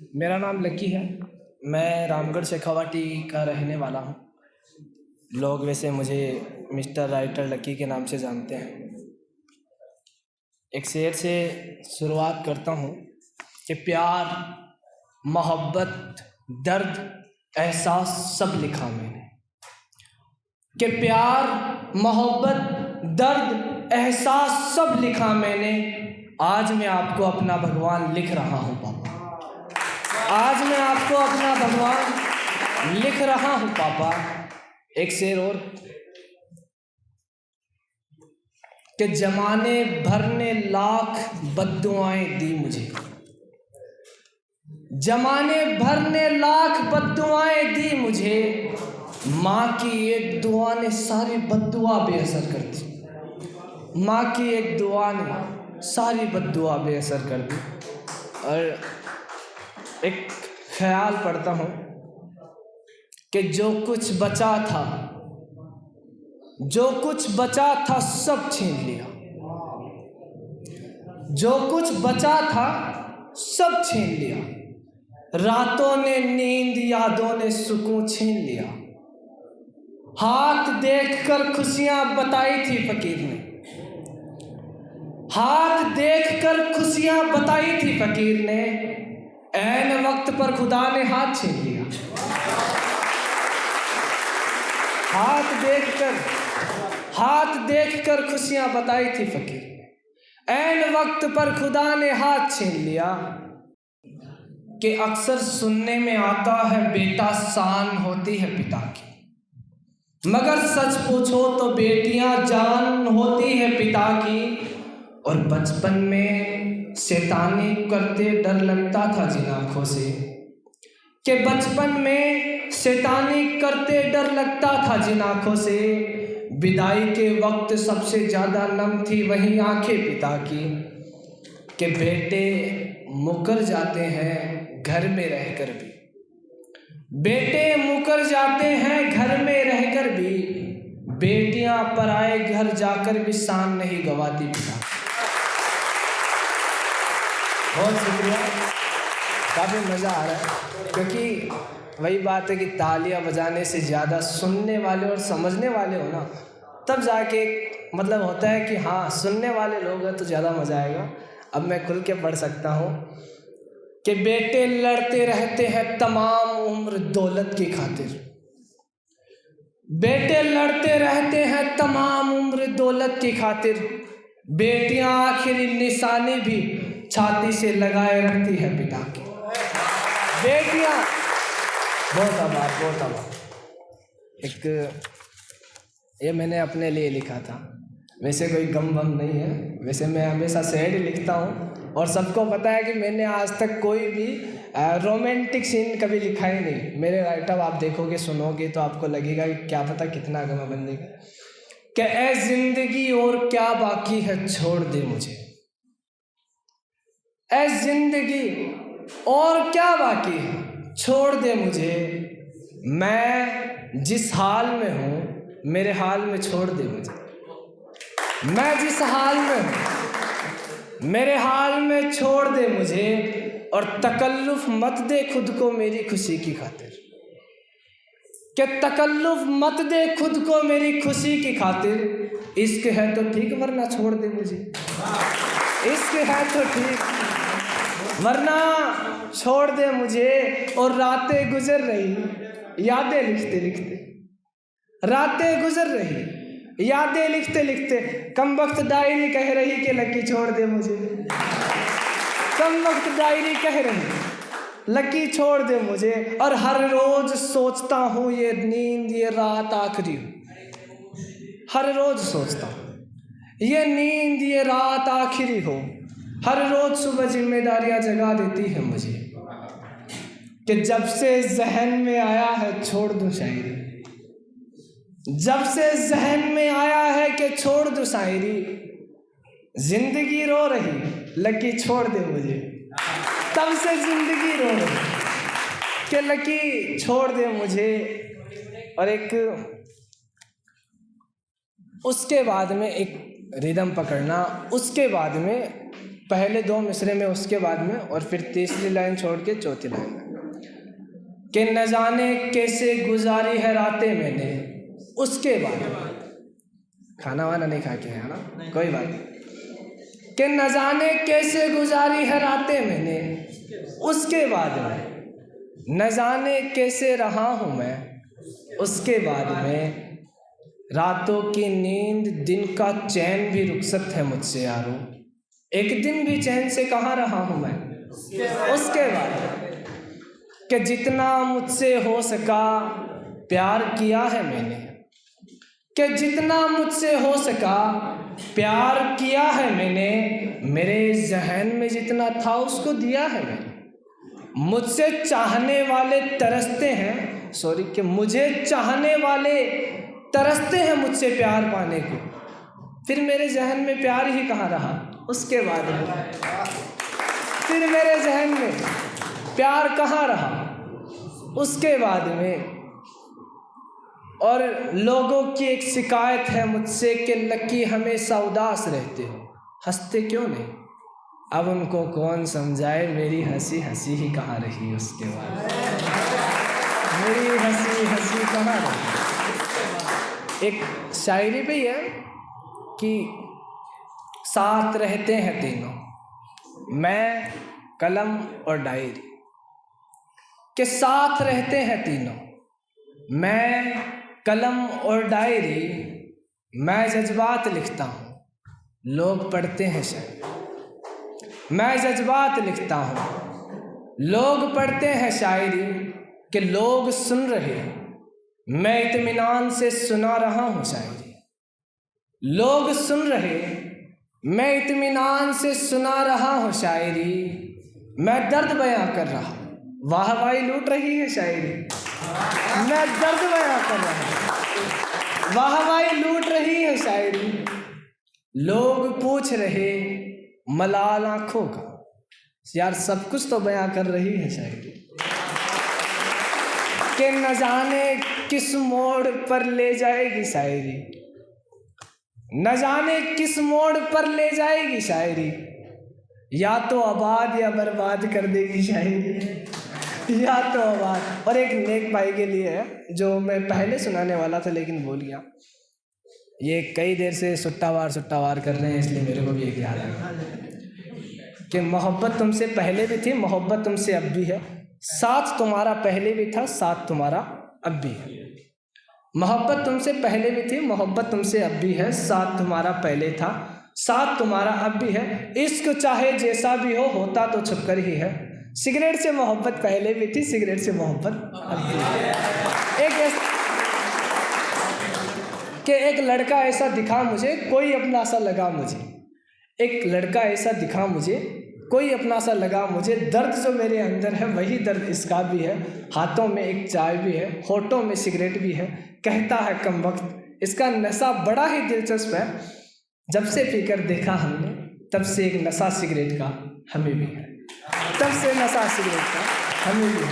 मेरा नाम लकी है। मैं रामगढ़ शेखावाटी का रहने वाला हूँ। लोग वैसे मुझे मिस्टर राइटर लकी के नाम से जानते हैं। एक शेर से शुरुआत करता हूँ कि प्यार, मोहब्बत, दर्द, एहसास सब लिखा मैंने। कि प्यार, मोहब्बत, दर्द, एहसास सब लिखा मैंने। आज मैं आपको अपना भगवान लिख रहा हूँ पापा। आज मैं आपको अपना भगवान लिख रहा हूँ पापा। एक शेर और कि जमाने भर ने लाख बद्दुआएं दी मुझे। जमाने भर ने लाख बद्दुआएं दी मुझे। माँ की एक दुआ ने सारी बद्दुआ बेअसर कर दी। माँ की एक दुआ ने सारी बद्दुआ बेअसर कर दी। और एक ख्याल पढ़ता हूँ कि जो कुछ बचा था, जो कुछ बचा था सब छीन लिया। जो कुछ बचा था सब छीन लिया। रातों ने नींद, यादों ने सुकून छीन लिया। हाथ देखकर खुशियां बताई थी फकीर ने। हाथ देखकर खुशियां बताई थी फकीर ने। ऐन वक्त पर खुदा ने हाथ छीन लिया। हाथ देखकर खुशियां बताई थी फकीर ने। ऐन वक्त पर खुदा ने हाथ छीन लिया। कि अक्सर सुनने में आता है बेटा शान होती है पिता की, मगर सच पूछो तो बेटियां जान होती है पिता की। और बचपन में शैतानी करते डर लगता था जिन आँखों से। कि बचपन में शैतानी करते डर लगता था जिन आँखों से। विदाई के वक्त सबसे ज़्यादा नम थी वही आंखें पिता की। कि बेटे मुकर जाते हैं घर में रहकर भी। बेटे मुकर जाते हैं घर में रहकर भी। बेटियां पराए घर जाकर भी शान नहीं गवाती पिता। बहुत शुक्रिया, काफ़ी मज़ा आ रहा है, क्योंकि वही बात है कि तालियां बजाने से ज़्यादा सुनने वाले और समझने वाले हो ना, तब जाके मतलब होता है कि हाँ सुनने वाले लोग हैं तो ज़्यादा मज़ा आएगा। अब मैं खुल के पढ़ सकता हूँ कि बेटे लड़ते रहते हैं तमाम उम्र दौलत की खातिर। बेटे लड़ते रहते हैं तमाम उम्र दौलत की खातिर। बेटियां आखिरी निशानी भी छाती से लगाए रखती है पिता की। बेटियां बहुत आभार। एक ये मैंने अपने लिए लिखा था। वैसे कोई गम वम नहीं है, वैसे मैं हमेशा सैड लिखता हूँ। और सबको पता है कि मैंने आज तक कोई भी रोमांटिक सीन कभी लिखा ही नहीं। मेरे राइटर आप देखोगे, सुनोगे तो आपको लगेगा कि क्या पता कितना गम बंदे का। कि ऐ जिंदगी और क्या बाकी है छोड़ दे मुझे। ऐ जिंदगी और क्या बाकी है छोड़ दे मुझे। मैं जिस हाल में हूँ मेरे हाल में छोड़ दे मुझे। मैं जिस हाल में हूँ मेरे हाल में छोड़ दे मुझे। और तकल्लुफ मत दे खुद को मेरी खुशी की खातिर। कि तकल्लुफ मत दे खुद को मेरी खुशी की खातिर। इश्क है तो ठीक वरना छोड़ दे मुझे। इश्क है तो ठीक वरना छोड़ दे मुझे। और रातें गुजर रही यादें लिखते लिखते। रातें गुजर रही यादें लिखते लिखते। कम वक्त डायरी कह रही कि लकी छोड़ दे मुझे। कम वक्त डायरी कह रही लकी छोड़ दे मुझे। और हर रोज सोचता हूँ ये नींद ये रात आखिरी हो। हर रोज सोचता हूँ ये नींद ये रात आखिरी हो। हर रोज सुबह जिम्मेदारियां जगा देती है मुझे। कि जब से जहन में आया है छोड़ दूं शायरी। जब से जहन में आया है कि छोड़ दूं शायरी। जिंदगी रो रही लकी छोड़ दे मुझे। तब से जिंदगी रो रही कि लकी छोड़ दे मुझे। और एक उसके बाद में एक रिदम पकड़ना, उसके बाद में पहले 2 मिसरे में, उसके बाद में, और फिर तीसरी लाइन छोड़ के चौथी लाइन में कि न जाने कैसे गुजारी है रातें मैंने, उसके बाद खाना वाना नहीं खा के है ना, कोई बात नहीं, कि न जाने कैसे गुजारी है रातें मैंने, उसके बाद में न जाने कैसे रहा हूँ मैं, उसके बाद में रातों की नींद दिन का चैन भी रुखसत है मुझसे यारो, एक दिन भी चैन से कहाँ रहा हूँ मैं, उसके बाद कि जितना मुझसे हो सका प्यार किया है मैंने, कि जितना मुझसे हो सका प्यार किया है मैंने, मेरे जहन में जितना था उसको दिया है मैंने। मुझसे चाहने वाले तरसते हैं, सॉरी, कि मुझे चाहने वाले तरसते हैं मुझसे प्यार पाने को, फिर मेरे जहन में प्यार ही कहाँ रहा, उसके बाद में फिर मेरे जहन में प्यार कहाँ रहा, उसके बाद में। और लोगों की एक शिकायत है मुझसे कि लकी हमेशा उदास रहते हो, हंसते क्यों नहीं, अब उनको कौन समझाए, मेरी हंसी हंसी ही कहाँ रही, उसके बाद मेरी हंसी हंसी कहाँ रही। एक शायरी पे ही है कि साथ रहते हैं तीनों, मैं, कलम और डायरी, के साथ रहते हैं तीनों, मैं, कलम और डायरी, मैं जज्बात लिखता हूँ, लोग पढ़ते हैं शायरी, मैं जज्बात लिखता हूँ, लोग पढ़ते हैं शायरी, कि लोग सुन रहे, मैं इत्मीनान से सुना रहा हूँ शायरी, लोग सुन रहे, मैं इत्मीनान से सुना रहा हूँ शायरी, मैं दर्द बयां कर रहा, वाहवाही लूट रही है शायरी, मैं दर्द बयां कर रहा, वाहवाही लूट रही है शायरी, लोग पूछ रहे मलाल आँखों का, यार सब कुछ तो बयां कर रही है शायरी, कि न जाने किस मोड़ पर ले जाएगी शायरी, न जाने किस मोड़ पर ले जाएगी शायरी, या तो आबाद या बर्बाद कर देगी शायरी, या तो आबाद। और एक नेक भाई के लिए है जो मैं पहले सुनाने वाला था लेकिन भूल गया, ये कई देर से सुट्टा वार कर रहे हैं, इसलिए मेरे को भी एक याद आया कि मोहब्बत तुमसे पहले भी थी, मोहब्बत तुमसे अब भी है, साथ तुम्हारा पहले भी था, साथ तुम्हारा अब भी है। मोहब्बत तुमसे पहले भी थी, मोहब्बत तुमसे अब भी है, साथ तुम्हारा पहले था, साथ तुम्हारा अब भी है, इश्क चाहे जैसा भी हो होता तो छुपकर ही है, सिगरेट से मोहब्बत पहले भी थी, सिगरेट से मोहब्बत अब भी है। एक लड़का ऐसा दिखा मुझे, कोई अपना सा लगा मुझे, एक लड़का ऐसा दिखा मुझे, कोई अपना सा लगा मुझे, दर्द जो मेरे अंदर है वही दर्द इसका भी है, हाथों में एक चाय भी है, होठों में सिगरेट भी है, कहता है कम वक्त, इसका नशा बड़ा ही दिलचस्प है, जब से पीकर देखा हमने तब से एक नशा सिगरेट का हमें भी है, तब से नशा सिगरेट का हमें भी है।